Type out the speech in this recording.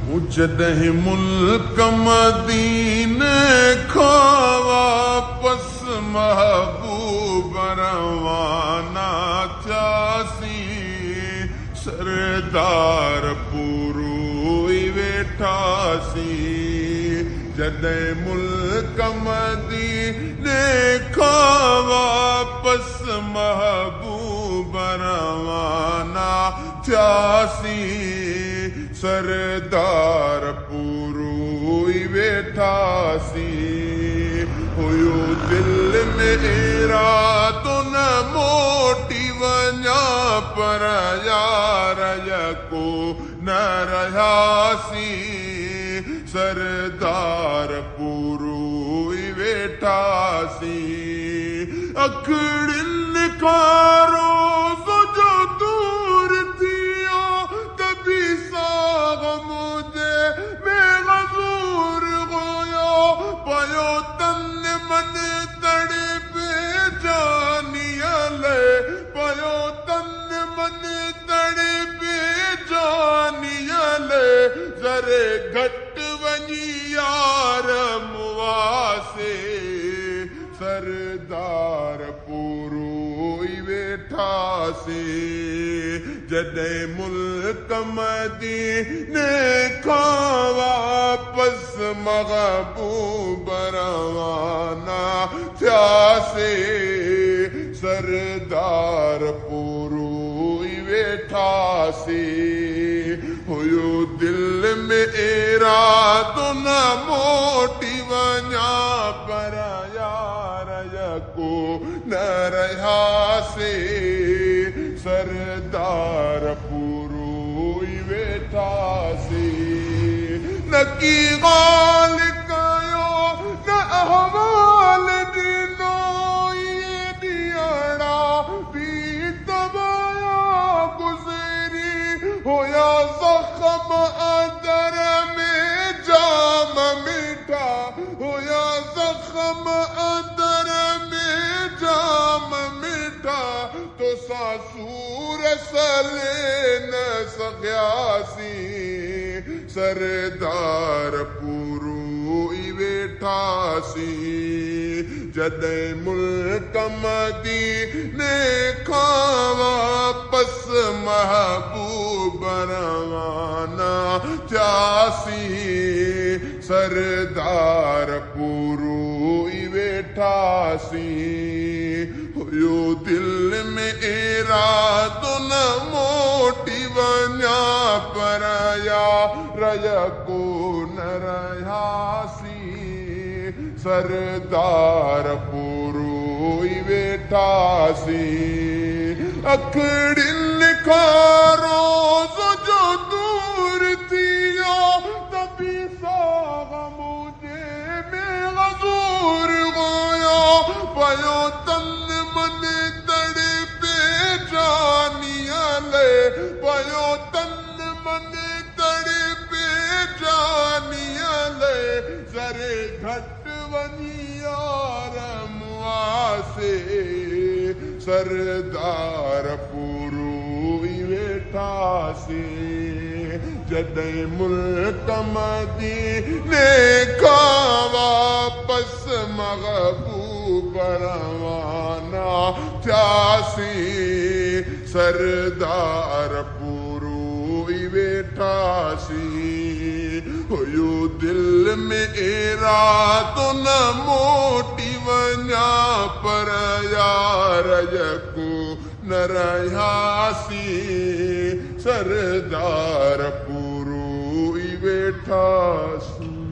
जॾहिं मुल्क मदीने खां वापस महबूब रवाना थियासीं, सरदार पूरो ई वेठासीं। जॾहिं मुल्क मदीने खां वापस महबूब रवाना थियासीं, सरदार पूरो ई वेठासीं। हुयो दिल में इरादो न मोटी वञा, पर यार यको न रहियासीं, सरदार पूरो ई वेठासीं। अखड़ियुनि खां रोज़ जो दूर थियो, तभी साग मुझे बेगज़ूर हुयो, पयो तन मन तड़पे जानियले, पयो तन मन तड़पे जानियले, ज़रे घट वञी यार मुआसे, सरदार पूरो ई वेठासीं। जॾहिं मुल्क मदीने खां वापस महबूब रवाना थियासीं, सरदार पूरो ई वेठासीं। हुयो दिल में इरादो न मोटी वञा, पर यार यको न रहियासीं, सरदार पूरो ई वेठासीं। न की ॻाल कयो न अहवाल ॾिनो, ये ॾियणा बि तबाया गुज़री, हुया ज़ख़्म अंदर में जाम मिठा, हुया ज़ख़्म अंदर में जाम मिठा, तो सासूर सले न सघियासीं, सरदार पूरो ई वेठासीं। जॾहिं मुल्क मदीने खां वापस महबूब रवाना थियासीं, सरदार पूरो ई वेठासीं। हुयो दिल में इरादो न मोटी वञा, पर यार यको न रहियासीं, सरदार पूरो ई वेठासीं। अखड़ियुनि खां रोज़ जो दूर थियो, तभी साग मुझे बेगज़ूर हुयो, पयो तन मन तड़पे जानियले, पयो तन मन तड़पे जानियले, ज़रे घट वञी यार मुआसे, सरदार पूरो ई वेठासीं। जॾहिं मुल्क मदीने खां वापस महबूब रवाना थियासीं, सरदार पूरो ई वेठासीं। हुयो दिल में इरादो न मोटी वञा, पर यार यको न रहियासीं, सरदार पूरो ई वेठासीं।